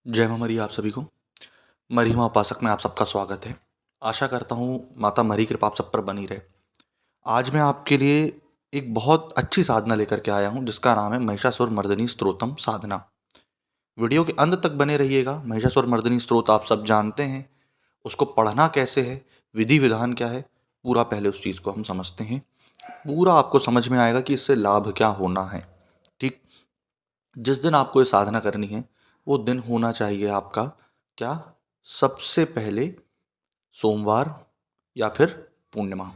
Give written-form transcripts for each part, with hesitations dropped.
जय माँ मरी आप सभी को। मरीमा उपासक में आप सबका स्वागत है। आशा करता हूँ माता मरी कृपा आप सब पर बनी रहे। आज मैं आपके लिए एक बहुत अच्छी साधना लेकर के आया हूँ जिसका नाम है महिषासुर मर्दिनी स्तोत्रम साधना। वीडियो के अंत तक बने रहिएगा। महिषासुर मर्दिनी स्तोत्र आप सब जानते हैं, उसको पढ़ना कैसे है, विधि विधान क्या है, पूरा पहले उस चीज़ को हम समझते हैं। पूरा आपको समझ में आएगा कि इससे लाभ क्या होना है। ठीक, जिस दिन आपको ये साधना करनी है वो दिन होना चाहिए आपका क्या, सबसे पहले सोमवार या फिर पूर्णिमा।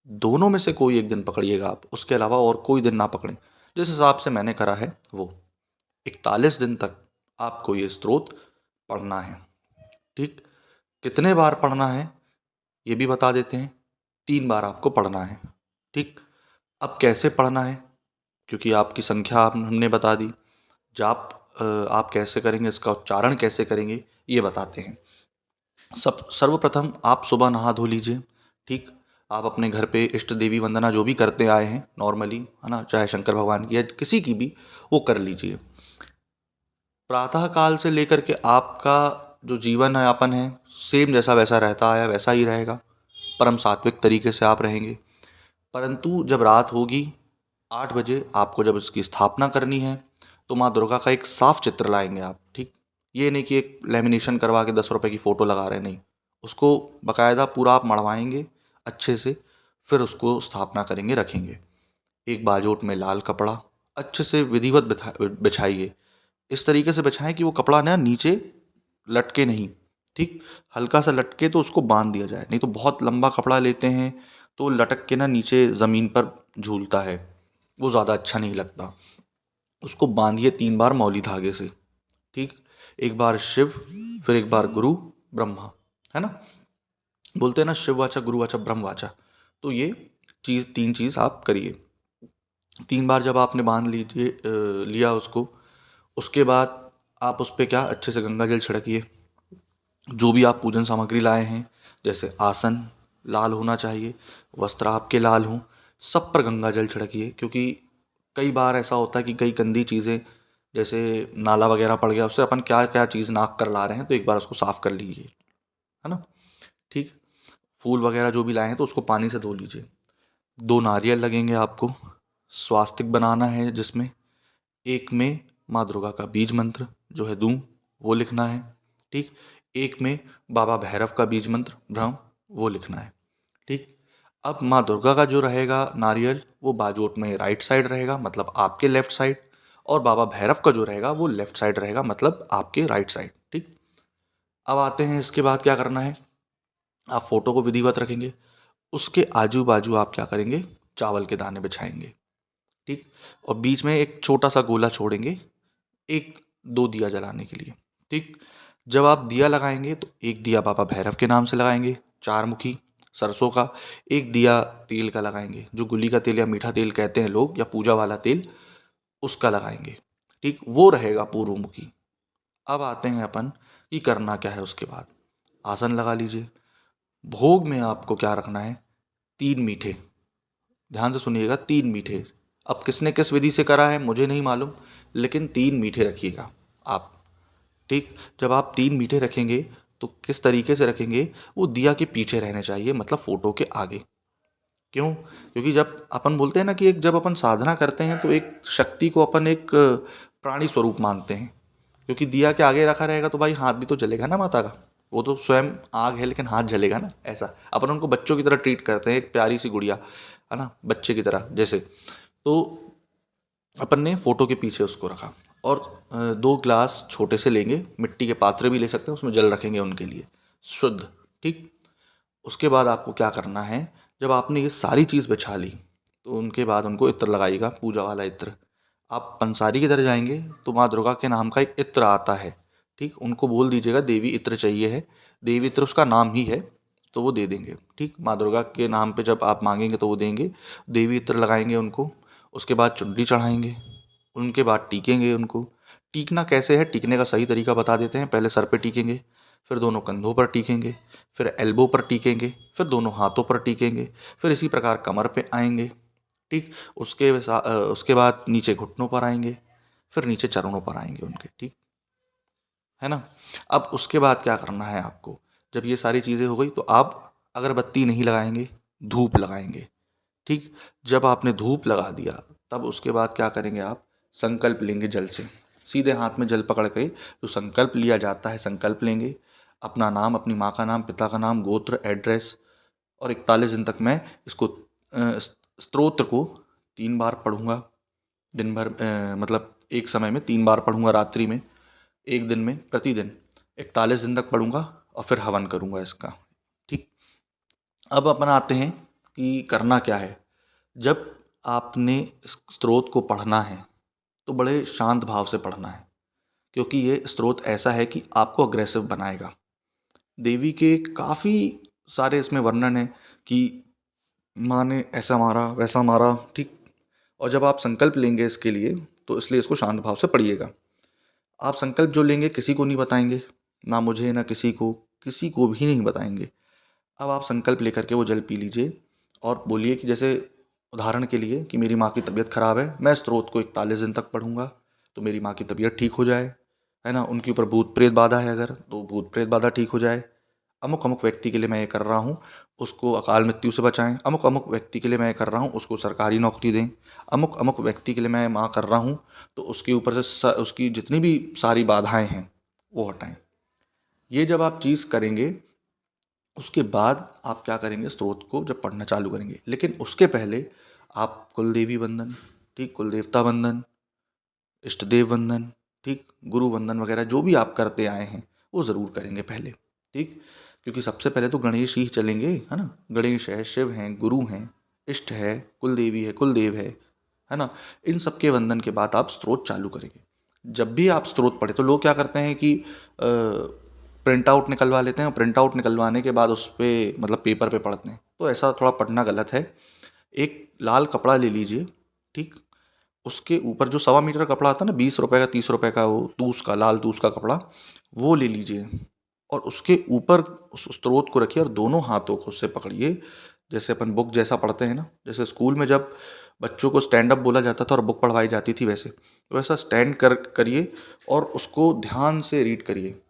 दोनों में से कोई एक दिन पकड़िएगा आप, उसके अलावा और कोई दिन ना पकड़ें। जिस हिसाब से मैंने करा है वो 41 दिन तक आपको ये स्तोत्र पढ़ना है। ठीक, कितने बार पढ़ना है ये भी बता देते हैं। 3 बार आपको पढ़ना है। ठीक, अब कैसे पढ़ना है, क्योंकि आपकी संख्या हमने बता दी। जाप आप कैसे करेंगे, इसका उच्चारण कैसे करेंगे ये बताते हैं। सब सर्वप्रथम आप सुबह नहा धो लीजिए। ठीक, आप अपने घर पे इष्ट देवी वंदना जो भी करते आए हैं नॉर्मली, है ना, चाहे शंकर भगवान की या किसी की भी, वो कर लीजिए। प्रातः काल से लेकर के आपका जो जीवन यापन है सेम जैसा वैसा रहता है, वैसा ही रहेगा। परम सात्विक तरीके से आप रहेंगे। परंतु जब रात होगी 8 बजे आपको जब इसकी स्थापना करनी है तो माँ दुर्गा का एक साफ चित्र लाएंगे आप। ठीक, ये नहीं कि एक लेमिनेशन करवा के 10 रुपए की फ़ोटो लगा रहे हैं, नहीं। उसको बकायदा पूरा आप मढ़वाएंगे अच्छे से, फिर उसको स्थापना करेंगे, रखेंगे। एक बाजोट में लाल कपड़ा अच्छे से विधिवत बिछाइए। इस तरीके से बिछाएं कि वो कपड़ा ना नीचे लटके नहीं। ठीक, हल्का सा लटके तो उसको बांध दिया जाए, नहीं तो बहुत लंबा कपड़ा लेते हैं तो लटक के ना नीचे ज़मीन पर झूलता है, वो ज़्यादा अच्छा नहीं लगता। उसको बांधिए 3 बार मौली धागे से। ठीक, एक बार शिव, फिर एक बार गुरु ब्रह्मा, है ना। बोलते हैं ना शिव वाचा गुरु वाचा ब्रह्म वाचा। तो ये चीज़, 3 चीज़ आप करिए। 3 बार जब आपने बांध लीजिए लिया उसको, उसके बाद आप उस पर क्या, अच्छे से गंगा जल छिड़किए। जो भी आप पूजन सामग्री लाए हैं, जैसे आसन लाल होना चाहिए, वस्त्र आपके लाल हों, सब पर गंगा जल छिड़किए। क्योंकि कई बार ऐसा होता है कि कई गंदी चीज़ें, जैसे नाला वगैरह पड़ गया, उससे अपन क्या क्या चीज़ नाक कर ला रहे हैं, तो एक बार उसको साफ कर लीजिए, है ना। ठीक, फूल वगैरह जो भी लाए हैं तो उसको पानी से धो लीजिए। 2 नारियल लगेंगे आपको। स्वास्तिक बनाना है जिसमें एक में माँ दुर्गा का बीज मंत्र जो है दूं, वो लिखना है। ठीक, एक में बाबा भैरव का बीज मंत्र भ्रम, वो लिखना है। ठीक, अब माँ दुर्गा का जो रहेगा नारियल, वो बाजोट में राइट साइड रहेगा, मतलब आपके लेफ्ट साइड। और बाबा भैरव का जो रहेगा वो लेफ्ट साइड रहेगा, मतलब आपके राइट साइड। ठीक, अब आते हैं इसके बाद क्या करना है। आप फोटो को विधिवत रखेंगे, उसके आजू बाजू आप क्या करेंगे, चावल के दाने बिछाएंगे। ठीक, और बीच में एक छोटा सा गोला छोड़ेंगे, एक दो दिया जलाने के लिए। ठीक, जब आप दिया लगाएंगे तो एक दिया बाबा भैरव के नाम से लगाएंगे, 4 मुखी सरसों का। एक दिया तेल का लगाएंगे, जो गुली का तेल या मीठा तेल कहते हैं लोग, या पूजा वाला तेल, उसका लगाएंगे। ठीक, वो रहेगा पूर्वमुखी। अब आते हैं अपन कि करना क्या है। उसके बाद आसन लगा लीजिए। भोग में आपको क्या रखना है, 3 मीठे। ध्यान से सुनिएगा, 3 मीठे। अब किसने किस विधि से करा है मुझे नहीं मालूम, लेकिन 3 मीठे रखिएगा आप। ठीक, जब आप 3 मीठे रखेंगे तो किस तरीके से रखेंगे, वो दिया के पीछे रहने चाहिए, मतलब फोटो के आगे। क्यों, क्योंकि जब अपन बोलते हैं ना कि एक जब अपन साधना करते हैं तो एक शक्ति को अपन एक प्राणी स्वरूप मानते हैं। क्योंकि दिया के आगे रखा रहेगा तो भाई हाथ भी तो जलेगा ना माता का। वो तो स्वयं आग है लेकिन हाथ जलेगा ना, ऐसा। अपन उनको बच्चों की तरह ट्रीट करते हैं, एक प्यारी सी गुड़िया, है ना, बच्चे की तरह जैसे। तो अपन ने फोटो के पीछे उसको रखा। और 2 ग्लास छोटे से लेंगे, मिट्टी के पात्र भी ले सकते हैं, उसमें जल रखेंगे उनके लिए शुद्ध। ठीक, उसके बाद आपको क्या करना है, जब आपने ये सारी चीज़ बिछा ली तो उनके बाद उनको इत्र लगाइएगा, पूजा वाला इत्र। आप पंसारी की तरह जाएंगे तो माँ दुर्गा के नाम का एक इत्र आता है। ठीक, उनको बोल दीजिएगा देवी इत्र चाहिए है, देवी इत्र उसका नाम ही है, तो वो दे देंगे। ठीक, माँ दुर्गा के नाम पे जब आप मांगेंगे तो वो देंगे। देवी इत्र लगाएंगे उनको, उसके बाद चुनरी चढ़ाएंगे, उनके बाद टीकेंगे उनको। टीकना कैसे है, टीकने का सही तरीका बता देते हैं। पहले सर पे टीकेंगे, फिर दोनों कंधों पर टीकेंगे, फिर एल्बो पर टीकेंगे, फिर दोनों हाथों पर टीकेंगे, फिर इसी प्रकार कमर पे आएंगे। ठीक, उसके बाद नीचे घुटनों पर आएंगे, फिर नीचे चरणों पर आएंगे उनके। ठीक, है ना। अब उसके बाद क्या करना है आपको, जब ये सारी चीज़ें हो गई तो आप अगरबत्ती नहीं लगाएंगे, धूप लगाएंगे। ठीक, जब आपने धूप लगा दिया तब उसके बाद क्या करेंगे आप, संकल्प लेंगे जल से। सीधे हाथ में जल पकड़ के जो संकल्प लिया जाता है, संकल्प लेंगे। अपना नाम, अपनी माँ का नाम, पिता का नाम, गोत्र, एड्रेस, और 41 दिन तक मैं इसको स्तोत्र को 3 बार पढ़ूंगा। दिन भर मतलब एक समय में 3 बार पढ़ूंगा, रात्रि में, एक दिन में, प्रतिदिन 41 दिन तक पढ़ूंगा और फिर हवन करूंगा इसका। ठीक। अब अपन आते हैं कि करना क्या है। जब आपने इस स्त्रोत को पढ़ना है तो बड़े शांत भाव से पढ़ना है, क्योंकि ये स्त्रोत ऐसा है कि आपको अग्रेसिव बनाएगा। देवी के काफ़ी सारे इसमें वर्णन है कि माँ ने ऐसा मारा, वैसा मारा। ठीक। और जब आप संकल्प लेंगे इसके लिए, तो इसलिए इसको शांत भाव से पढ़िएगा। आप संकल्प जो लेंगे किसी को नहीं बताएंगे, ना मुझे ना किसी को भी नहीं बताएंगे। अब आप संकल्प लेकर के वो जल पी लीजिए और बोलिए कि जैसे उदाहरण के लिए कि मेरी माँ की तबीयत खराब है, मैं स्त्रोत को 41 दिन तक पढ़ूंगा तो मेरी माँ की तबीयत ठीक हो जाए, है ना। उनके ऊपर भूत प्रेत बाधा है अगर, तो भूत प्रेत बाधा ठीक हो जाए। अमुक अमुक व्यक्ति के लिए मैं ये कर रहा हूँ, उसको अकाल मृत्यु से बचाएं। अमुक अमुक व्यक्ति के लिए मैं ये कर रहा हूँ, उसको सरकारी नौकरी दें। अमुक अमुक व्यक्ति के लिए मैं माँ कर रहा हूँ, तो उसके ऊपर से उसकी जितनी भी सारी बाधाएं हैं वो हटाएं। ये जब आप चीज़ करेंगे उसके बाद आप क्या करेंगे, स्त्रोत को जब पढ़ना चालू करेंगे, लेकिन उसके पहले आप कुलदेवी वंदन, ठीक, कुल देवता वंदन, इष्ट देव वंदन, ठीक, गुरु वंदन वगैरह जो भी आप करते आए हैं वो ज़रूर करेंगे पहले। ठीक। क्योंकि सबसे पहले तो गणेश ही चलेंगे, है ना। गणेश है, शिव हैं, गुरु हैं, इष्ट है, कुल देवी है, कुल देव है ना। इन सब के वंदन के बाद आप स्त्रोत चालू करेंगे। जब भी आप स्त्रोत पढ़े तो लोग क्या करते हैं कि प्रिंट आउट निकलवा लेते हैं, प्रिंट आउट निकलवाने के बाद उस पर मतलब पेपर पे पढ़ते हैं, तो ऐसा थोड़ा पढ़ना गलत है। एक लाल कपड़ा ले लीजिए, ठीक, उसके ऊपर जो 1.25 मीटर कपड़ा आता है ना, 20 रुपए का, 30 रुपए का, वो तूस का, लाल तूस का कपड़ा, वो ले लीजिए और उसके ऊपर उस स्त्रोत को रखिए और दोनों हाथों को उससे पकड़िए। जैसे अपन बुक जैसा पढ़ते हैं ना, जैसे स्कूल में जब बच्चों को स्टैंड अप बोला जाता था और बुक पढ़वाई जाती थी, वैसे वैसा स्टैंड करिए और उसको ध्यान से रीड करिए।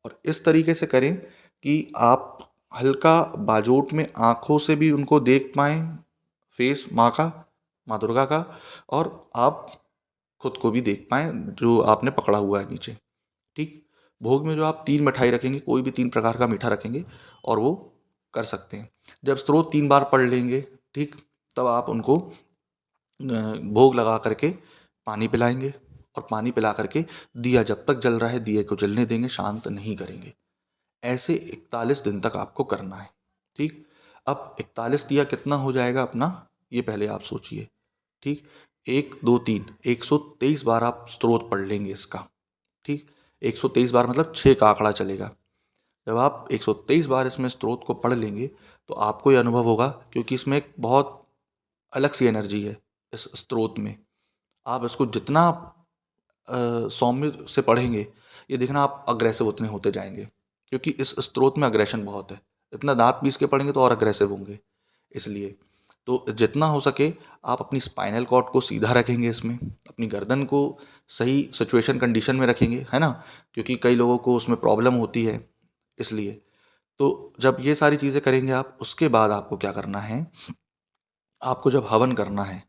और इस तरीके से करें कि आप हल्का बाजोट में आँखों से भी उनको देख पाएँ, फेस माँ का, माँ दुर्गा का, और आप खुद को भी देख पाएँ जो आपने पकड़ा हुआ है नीचे। ठीक। भोग में जो आप 3 मिठाई रखेंगे, कोई भी 3 प्रकार का मीठा रखेंगे और वो कर सकते हैं। जब स्त्रोत 3 बार पढ़ लेंगे, ठीक, तब आप उनको भोग लगा करके पानी पिलाएंगे और पानी पिला करके दिया जब तक जल रहा है दिए को जलने देंगे, शांत नहीं करेंगे। ऐसे 41 दिन तक आपको करना है। ठीक। अब 41 दिया कितना हो जाएगा अपना, ये पहले आप सोचिए। ठीक। 1 2 3 123 बार आप स्त्रोत पढ़ लेंगे इसका। ठीक। 123 बार मतलब 6 का आंकड़ा चलेगा। जब आप 123 बार इसमें स्त्रोत को पढ़ लेंगे तो आपको ये अनुभव होगा, क्योंकि इसमें एक बहुत अलग सी एनर्जी है इस स्त्रोत में। आप इसको जितना सौम्य से पढ़ेंगे, ये देखना आप अग्रेसिव उतने होते जाएंगे, क्योंकि इस स्त्रोत में अग्रेशन बहुत है। इतना दांत पीस के पढ़ेंगे तो और अग्रेसिव होंगे। इसलिए तो जितना हो सके आप अपनी स्पाइनल कॉर्ड को सीधा रखेंगे, इसमें अपनी गर्दन को सही सिचुएशन कंडीशन में रखेंगे, है ना, क्योंकि कई लोगों को उसमें प्रॉब्लम होती है। इसलिए तो जब ये सारी चीज़ें करेंगे आप, उसके बाद आपको क्या करना है, आपको जब हवन करना है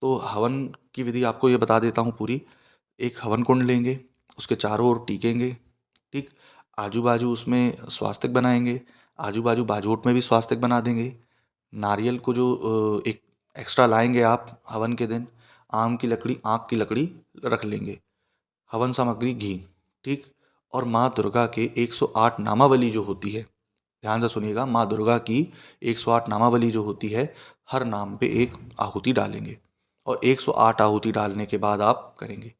तो हवन की विधि आपको ये बता देता हूँ पूरी। एक हवन कुंड लेंगे, उसके चारों ओर टीकेंगे, ठीक, आजू बाजू उसमें स्वास्तिक बनाएंगे, आजू बाजू बाजोट में भी स्वास्तिक बना देंगे। नारियल को जो एक एक्स्ट्रा लाएंगे आप हवन के दिन, आम की लकड़ी, आँख की लकड़ी रख लेंगे, हवन सामग्री घी, ठीक। और माँ दुर्गा के 108 नामावली जो होती है, ध्यान से सुनिएगा, माँ दुर्गा की 108 नामावली जो होती है, हर नाम पे एक आहुति डालेंगे और 108 आहुति डालने के बाद आप करेंगे।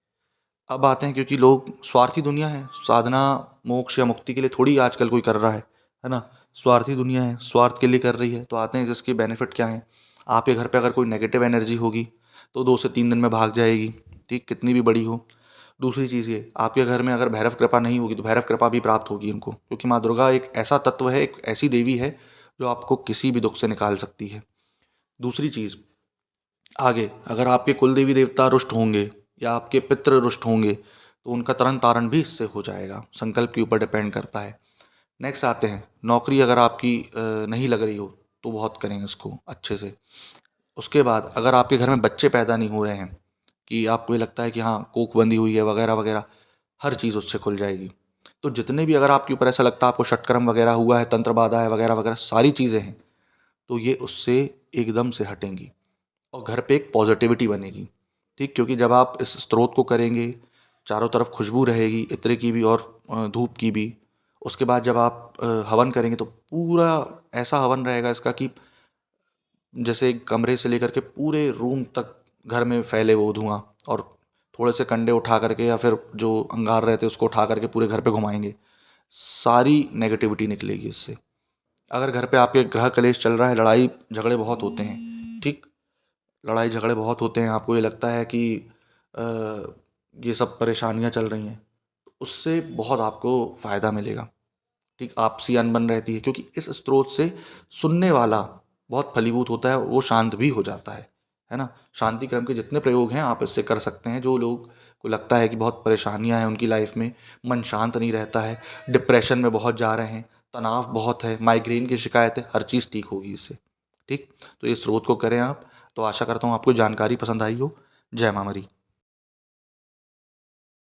अब आते हैं, क्योंकि लोग स्वार्थी दुनिया है, साधना मोक्ष या मुक्ति के लिए थोड़ी आजकल कोई कर रहा है ना। स्वार्थी दुनिया है, स्वार्थ के लिए कर रही है। तो आते हैं इसके बेनिफिट क्या हैं। आपके घर पे अगर कोई नेगेटिव एनर्जी होगी तो 2 से 3 दिन में भाग जाएगी, ठीक, कितनी भी बड़ी हो। दूसरी चीज़ ये, आपके घर में अगर भैरव कृपा नहीं होगी तो भैरव कृपा भी प्राप्त होगी उनको, क्योंकि माँ दुर्गा एक ऐसा तत्व है, एक ऐसी देवी है जो आपको किसी भी दुख से निकाल सकती है। दूसरी चीज़, आगे अगर आपके कुल देवी देवता रुष्ट होंगे या आपके पितृ रुष्ट होंगे तो उनका तरन तारण भी इससे हो जाएगा। संकल्प के ऊपर डिपेंड करता है। नेक्स्ट आते हैं, नौकरी अगर आपकी नहीं लग रही हो तो बहुत करें इसको अच्छे से। उसके बाद अगर आपके घर में बच्चे पैदा नहीं हो रहे हैं, कि आपको ये लगता है कि हाँ कोख बंधी हुई है वगैरह वगैरह, हर चीज़ उससे खुल जाएगी। तो जितने भी अगर आपके ऊपर ऐसा लगता है आपको षटकर्म वगैरह हुआ है, तंत्र बाधा है वगैरह वगैरह सारी चीज़ें हैं, तो ये उससे एकदम से हटेंगी और घर पे एक पॉजिटिविटी बनेगी। ठीक, क्योंकि जब आप इस स्रोत को करेंगे, चारों तरफ खुशबू रहेगी इत्र की भी और धूप की भी। उसके बाद जब आप हवन करेंगे तो पूरा ऐसा हवन रहेगा इसका कि जैसे एक कमरे से लेकर के पूरे रूम तक घर में फैले वो धुआं, और थोड़े से कंडे उठा करके या फिर जो अंगार रहते हैं उसको उठा करके पूरे घर पे घुमाएंगे, सारी नेगेटिविटी निकलेगी इससे। अगर घर पे आपके ग्रह कलेश चल रहा है, लड़ाई झगड़े बहुत होते हैं, ठीक, लड़ाई झगड़े बहुत होते हैं, आपको ये लगता है कि अ, ये सब परेशानियां चल रही हैं, तो उससे बहुत आपको फ़ायदा मिलेगा। ठीक, आपसी अनबन रहती है, क्योंकि इस स्रोत से सुनने वाला बहुत फलीभूत होता है, वो शांत भी हो जाता है ना। शांति क्रम के जितने प्रयोग हैं आप इससे कर सकते हैं। जो लोग को लगता है कि बहुत परेशानियां हैं उनकी लाइफ में, मन शांत नहीं रहता है, डिप्रेशन में बहुत जा रहे हैं, तनाव बहुत है, माइग्रेन की शिकायत है, हर चीज़ ठीक होगी इससे। ठीक, तो इस स्रोत को करें आप। तो आशा करता हूँ आपको जानकारी पसंद आई हो। जय माँ मरी।